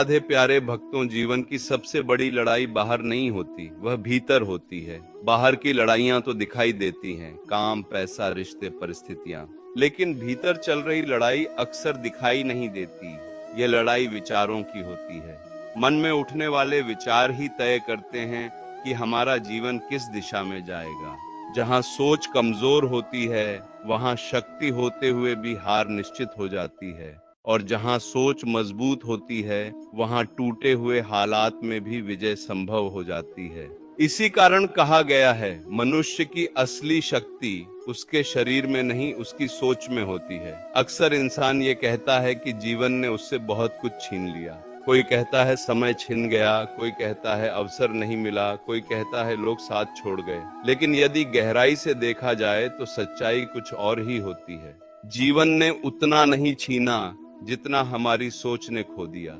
राधे प्यारे भक्तों, जीवन की सबसे बड़ी लड़ाई बाहर नहीं होती, वह भीतर होती है। बाहर की लड़ाइयां तो दिखाई देती हैं, काम, पैसा, रिश्ते, परिस्थितियां। लेकिन भीतर चल रही लड़ाई अक्सर दिखाई नहीं देती। ये लड़ाई विचारों की होती है। मन में उठने वाले विचार ही तय करते हैं कि हमारा जीवन किस दिशा में जाएगा। जहां सोच कमजोर होती है, वहां शक्ति होते हुए भी हार निश्चित हो जाती है। और जहां सोच मजबूत होती है, वहां टूटे हुए हालात में भी विजय संभव हो जाती है। इसी कारण कहा गया है, मनुष्य की असली शक्ति उसके शरीर में नहीं, उसकी सोच में होती है। अक्सर इंसान ये कहता है कि जीवन ने उससे बहुत कुछ छीन लिया। कोई कहता है समय छिन गया, कोई कहता है अवसर नहीं मिला, कोई कहता है लोग साथ छोड़ गए। लेकिन यदि गहराई से देखा जाए तो सच्चाई कुछ और ही होती है। जीवन ने उतना नहीं छीना जितना हमारी सोच ने खो दिया।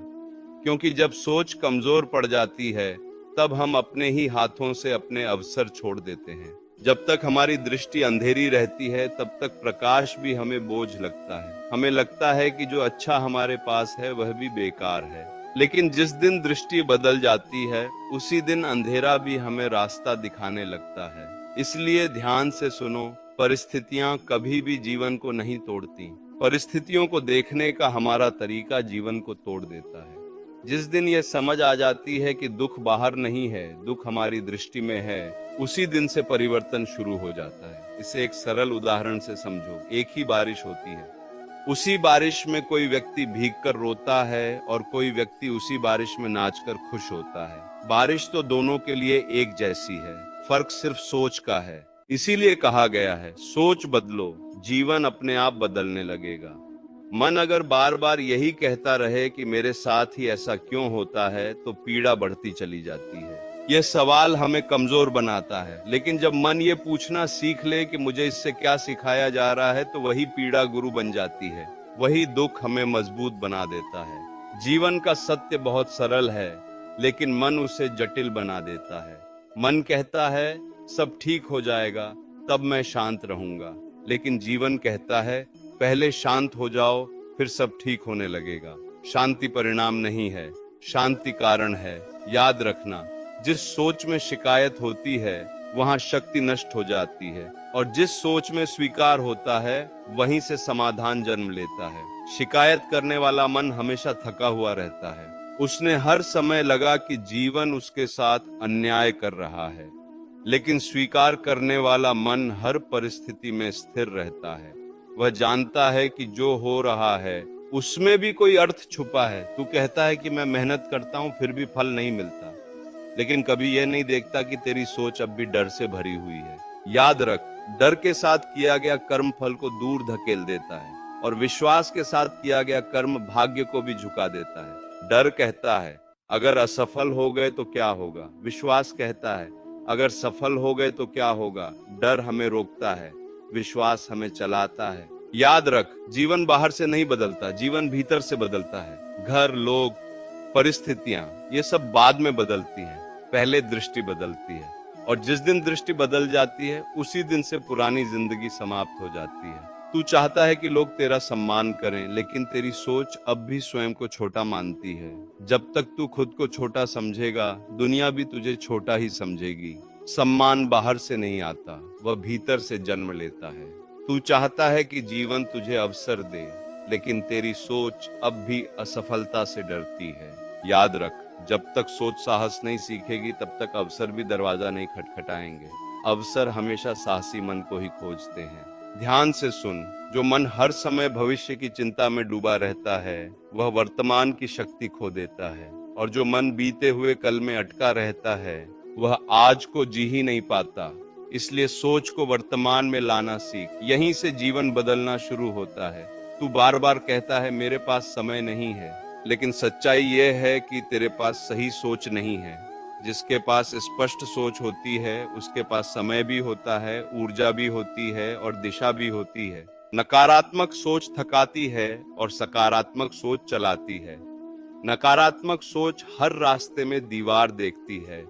क्योंकि जब सोच कमजोर पड़ जाती है, तब हम अपने ही हाथों से अपने अवसर छोड़ देते हैं। जब तक हमारी दृष्टि अंधेरी रहती है, तब तक प्रकाश भी हमें बोझ लगता है। हमें लगता है कि जो अच्छा हमारे पास है वह भी बेकार है। लेकिन जिस दिन दृष्टि बदल जाती है, उसी दिन अंधेरा भी हमें रास्ता दिखाने लगता है। इसलिए ध्यान से सुनो, परिस्थितियां कभी भी जीवन को नहीं तोड़ती। परिस्थितियों को देखने का हमारा तरीका जीवन को तोड़ देता है। जिस दिन यह समझ आ जाती है कि दुख बाहर नहीं है, दुख हमारी दृष्टि में है, उसी दिन से परिवर्तन शुरू हो जाता है। इसे एक सरल उदाहरण से समझो। एक ही बारिश होती है, उसी बारिश में कोई व्यक्ति भीगकर रोता है और कोई व्यक्ति उसी बारिश में नाचकर खुश होता है। बारिश तो दोनों के लिए एक जैसी है, फर्क सिर्फ सोच का है। इसीलिए कहा गया है, सोच बदलो, जीवन अपने आप बदलने लगेगा। मन अगर बार बार यही कहता रहे कि मेरे साथ ही ऐसा क्यों होता है, तो पीड़ा बढ़ती चली जाती है। यह सवाल हमें कमजोर बनाता है। लेकिन जब मन ये पूछना सीख ले कि मुझे इससे क्या सिखाया जा रहा है, तो वही पीड़ा गुरु बन जाती है। वही दुख हमें मजबूत बना देता है। जीवन का सत्य बहुत सरल है, लेकिन मन उसे जटिल बना देता है। मन कहता है सब ठीक हो जाएगा, तब मैं शांत रहूंगा। लेकिन जीवन कहता है पहले शांत हो जाओ, फिर सब ठीक होने लगेगा। शांति परिणाम नहीं है, शांति कारण है। याद रखना, जिस सोच में शिकायत होती है, वहां शक्ति नष्ट हो जाती है। और जिस सोच में स्वीकार होता है, वहीं से समाधान जन्म लेता है। शिकायत करने वाला मन हमेशा थका हुआ रहता है। उसने हर समय लगा कि जीवन उसके साथ अन्याय कर रहा है। लेकिन स्वीकार करने वाला मन हर परिस्थिति में स्थिर रहता है। वह जानता है कि जो हो रहा है उसमें भी कोई अर्थ छुपा है। तू कहता है कि मैं मेहनत करता हूं, फिर भी फल नहीं मिलता, लेकिन कभी यह नहीं देखता कि तेरी सोच अब भी डर से भरी हुई है। याद रख, डर के साथ किया गया कर्म फल को दूर धकेल देता है, और विश्वास के साथ किया गया कर्म भाग्य को भी झुका देता है। डर कहता है अगर असफल हो गए तो क्या होगा, विश्वास कहता है अगर सफल हो गए तो क्या होगा। डर हमें रोकता है, विश्वास हमें चलाता है। याद रख, जीवन बाहर से नहीं बदलता, जीवन भीतर से बदलता है। घर, लोग, परिस्थितियां, ये सब बाद में बदलती हैं, पहले दृष्टि बदलती है। और जिस दिन दृष्टि बदल जाती है, उसी दिन से पुरानी जिंदगी समाप्त हो जाती है। तू चाहता है कि लोग तेरा सम्मान करें, लेकिन तेरी सोच अब भी स्वयं को छोटा मानती है। जब तक तू खुद को छोटा समझेगा, दुनिया भी तुझे छोटा ही समझेगी। सम्मान बाहर से नहीं आता, वह भीतर से जन्म लेता है। तू चाहता है कि जीवन तुझे अवसर दे, लेकिन तेरी सोच अब भी असफलता से डरती है। याद रख, जब तक सोच साहस नहीं सीखेगी, तब तक अवसर भी दरवाजा नहीं खटखटाएंगे। अवसर हमेशा साहसी मन को ही खोजते हैं। ध्यान से सुन, जो मन हर समय भविष्य की चिंता में डूबा रहता है, वह वर्तमान की शक्ति खो देता है। और जो मन बीते हुए कल में अटका रहता है, वह आज को जी ही नहीं पाता। इसलिए सोच को वर्तमान में लाना सीख, यहीं से जीवन बदलना शुरू होता है। तू बार बार कहता है मेरे पास समय नहीं है, लेकिन सच्चाई यह है कि तेरे पास सही सोच नहीं है। जिसके पास स्पष्ट सोच होती है, उसके पास समय भी होता है, ऊर्जा भी होती है और दिशा भी होती है। नकारात्मक सोच थकाती है और सकारात्मक सोच चलाती है। नकारात्मक सोच हर रास्ते में दीवार देखती है,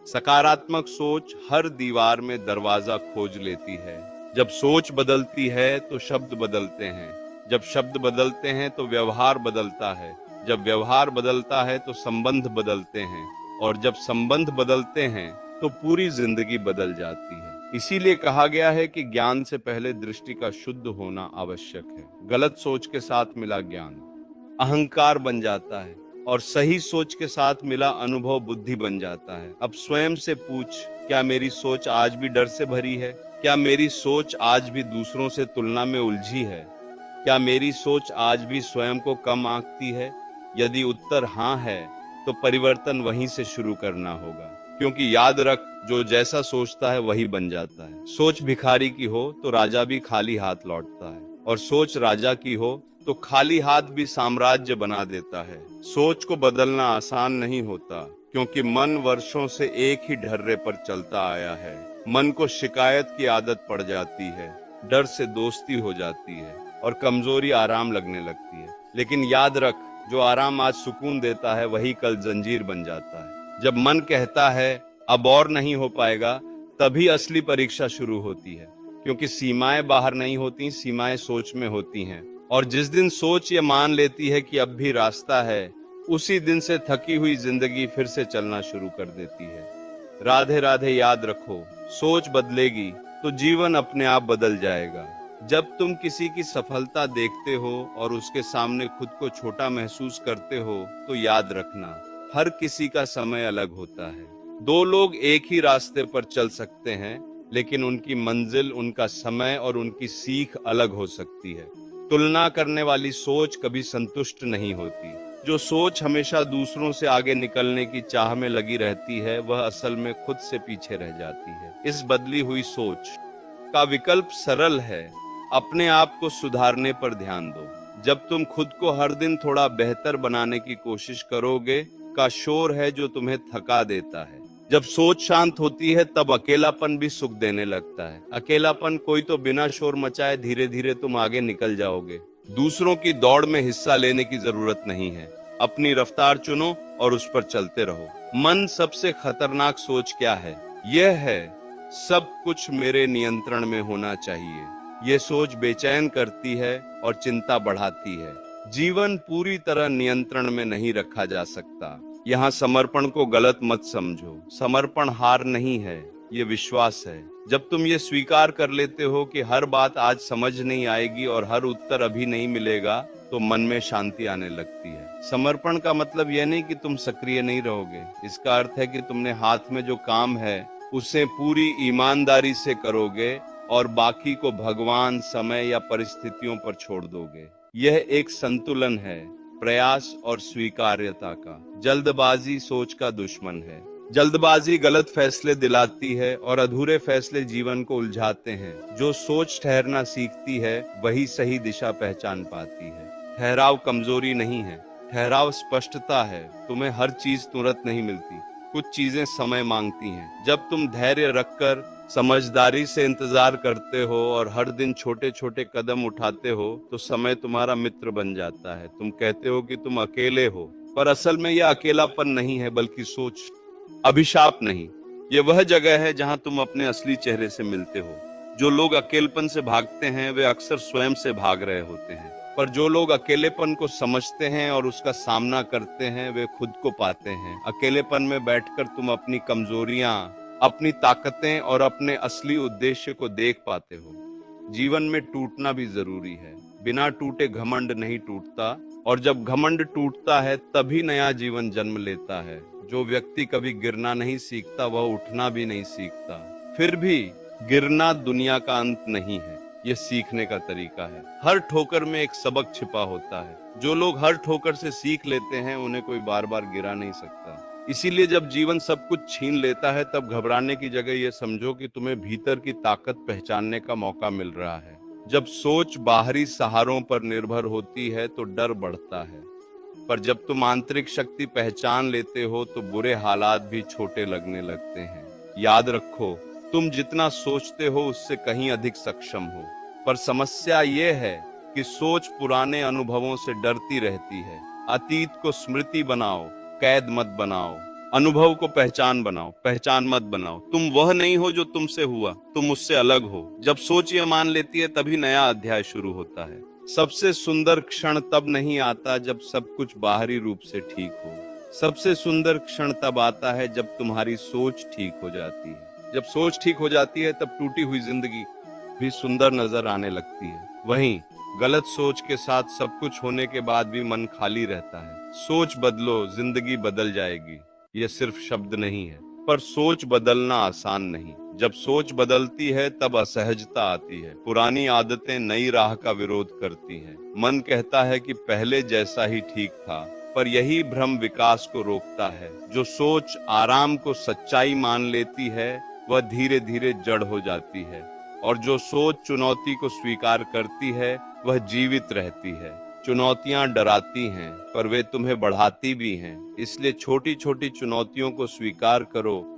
सकारात्मक सोच हर दीवार में दरवाजा खोज लेती है। जब सोच बदलती है तो शब्द बदलते हैं, जब शब्द बदलते हैं तो व्यवहार बदलता है, जब व्यवहार बदलता है तो संबंध बदलते हैं, और जब संबंध बदलते हैं तो पूरी जिंदगी बदल जाती है। इसीलिए कहा गया है कि ज्ञान से पहले दृष्टि का शुद्ध होना आवश्यक है। गलत सोच के साथ मिला ज्ञान अहंकार बन जाता है, और सही सोच के साथ मिला अनुभव बुद्धि बन जाता है। अब स्वयं से पूछ, क्या मेरी सोच आज भी डर से भरी है? क्या मेरी सोच आज भी दूसरों से तुलना में उलझी है? क्या मेरी सोच आज भी स्वयं को कम आंकती है? यदि उत्तर हाँ है, तो परिवर्तन वहीं से शुरू करना होगा। क्योंकि याद रख, जो जैसा सोचता है वही बन जाता है। सोच भिखारी की हो तो राजा भी खाली हाथ लौटता है, और सोच राजा की हो तो खाली हाथ भी साम्राज्य बना देता है। सोच को बदलना आसान नहीं होता, क्योंकि मन वर्षों से एक ही ढर्रे पर चलता आया है। मन को शिकायत की आदत पड़ जाती है, डर से दोस्ती हो जाती है, और कमजोरी आराम लगने लगती है। लेकिन याद रख, जो आराम आज सुकून देता है वही कल जंजीर बन जाता है। जब मन कहता है अब और नहीं हो पाएगा, तभी असली परीक्षा शुरू होती है। क्योंकि सीमाएं बाहर नहीं होती, सीमाएं सोच में होती हैं। और जिस दिन सोच ये मान लेती है कि अब भी रास्ता है, उसी दिन से थकी हुई जिंदगी फिर से चलना शुरू कर देती है। राधे राधे याद रखो, सोच बदलेगी तो जीवन अपने आप बदल जाएगा। जब तुम किसी की सफलता देखते हो और उसके सामने खुद को छोटा महसूस करते हो, तो याद रखना, हर किसी का समय अलग होता है। दो लोग एक ही रास्ते पर चल सकते हैं, लेकिन उनकी मंजिल, उनका समय और उनकी सीख अलग हो सकती है। तुलना करने वाली सोच कभी संतुष्ट नहीं होती। जो सोच हमेशा दूसरों से आगे निकलने की चाह में लगी रहती है, वह असल में खुद से पीछे रह जाती है। इस बदली हुई सोच का विकल्प सरल है, अपने आप को सुधारने पर ध्यान दो। जब तुम खुद को हर दिन थोड़ा बेहतर बनाने की कोशिश करोगे, का शोर है जो तुम्हें थका देता है। जब सोच शांत होती है, तब अकेलापन भी सुख देने लगता है। अकेलापन कोई तो बिना शोर मचाए धीरे धीरे तुम आगे निकल जाओगे। दूसरों की दौड़ में हिस्सा लेने की जरूरत नहीं है। अपनी रफ्तार चुनो और उस पर चलते रहो। मन सबसे खतरनाक सोच क्या है? यह है, सब कुछ मेरे नियंत्रण में होना चाहिए। ये सोच बेचैन करती है और चिंता बढ़ाती है। जीवन पूरी तरह नियंत्रण में नहीं रखा जा सकता। यहाँ समर्पण को गलत मत समझो। समर्पण हार नहीं है, ये विश्वास है। जब तुम ये स्वीकार कर लेते हो कि हर बात आज समझ नहीं आएगी और हर उत्तर अभी नहीं मिलेगा, तो मन में शांति आने लगती है। समर्पण का मतलब यह नहीं कि तुम सक्रिय नहीं रहोगे। इसका अर्थ है कि तुमने हाथ में जो काम है उसे पूरी ईमानदारी से करोगे और बाकी को भगवान, समय या परिस्थितियों पर छोड़ दोगे। यह एक संतुलन है, प्रयास और स्वीकार्यता का। जल्दबाजी सोच का दुश्मन है। जल्दबाजी गलत फैसले दिलाती है और अधूरे फैसले जीवन को उलझाते हैं। जो सोच ठहरना सीखती है, वही सही दिशा पहचान पाती है। ठहराव कमजोरी नहीं है, ठहराव स्पष्टता है। तुम्हें हर चीज तुरंत नहीं मिलती, कुछ चीजें समय मांगती हैं। जब तुम धैर्य रखकर समझदारी से इंतजार करते हो और हर दिन छोटे छोटे कदम उठाते हो, तो समय तुम्हारा मित्र बन जाता है। तुम कहते हो कि तुम अकेले हो, पर असल में यह अकेलापन नहीं है, बल्कि सोच। अभिशाप नहीं, ये वह जगह है जहां तुम अपने असली चेहरे से मिलते हो। जो लोग अकेलेपन से भागते हैं, वे अक्सर स्वयं से भाग रहे होते हैं। पर जो लोग अकेलेपन को समझते हैं और उसका सामना करते हैं, वे खुद को पाते हैं। अकेलेपन में बैठकर तुम अपनी कमजोरियां, अपनी ताकतें और अपने असली उद्देश्य को देख पाते हो। जीवन में टूटना भी जरूरी है। बिना टूटे घमंड नहीं टूटता, और जब घमंड टूटता है तभी नया जीवन जन्म लेता है। जो व्यक्ति कभी गिरना नहीं सीखता, वह उठना भी नहीं सीखता। फिर भी गिरना दुनिया का अंत नहीं है, ये सीखने का तरीका है। हर ठोकर में एक सबक छिपा होता है। जो लोग हर ठोकर से सीख लेते हैं, उन्हें कोई बार बार गिरा नहीं सकता। इसीलिए जब जीवन सब कुछ छीन लेता है, तब घबराने की जगह ये समझो कि तुम्हें भीतर की ताकत पहचानने का मौका मिल रहा है। जब सोच बाहरी सहारों पर निर्भर होती है, तो डर बढ़ता है। पर जब तुम आंतरिक शक्ति पहचान लेते हो, तो बुरे हालात भी छोटे लगने लगते हैं। याद रखो, तुम जितना सोचते हो उससे कहीं अधिक सक्षम हो। पर समस्या ये है कि सोच पुराने अनुभवों से डरती रहती है। अतीत को स्मृति बनाओ, कैद मत बनाओ। अनुभव को पहचान बनाओ, पहचान मत बनाओ। तुम वह नहीं हो जो तुमसे हुआ, तुम उससे अलग हो। जब सोच ये मान लेती है, तभी नया अध्याय शुरू होता है। सबसे सुंदर क्षण तब नहीं आता जब सब कुछ बाहरी रूप से ठीक हो। सबसे सुंदर क्षण तब आता है जब तुम्हारी सोच ठीक हो जाती है। जब सोच ठीक हो जाती है तब टूटी हुई जिंदगी भी सुंदर नजर आने लगती है। वहीं गलत सोच के साथ सब कुछ होने के बाद भी मन खाली रहता है। सोच बदलो, जिंदगी बदल जाएगी। यह सिर्फ शब्द नहीं है, पर सोच बदलना आसान नहीं। जब सोच बदलती है तब असहजता आती है। पुरानी आदतें नई राह का विरोध करती हैं। मन कहता है कि पहले जैसा ही ठीक था, पर यही भ्रम विकास को रोकता है। जो सोच आराम को सच्चाई मान लेती है, वह धीरे धीरे जड़ हो जाती है। और जो सोच चुनौती को स्वीकार करती है, वह जीवित रहती है। चुनौतियां डराती हैं, पर वे तुम्हें बढ़ाती भी हैं। इसलिए छोटी छोटी चुनौतियों को स्वीकार करो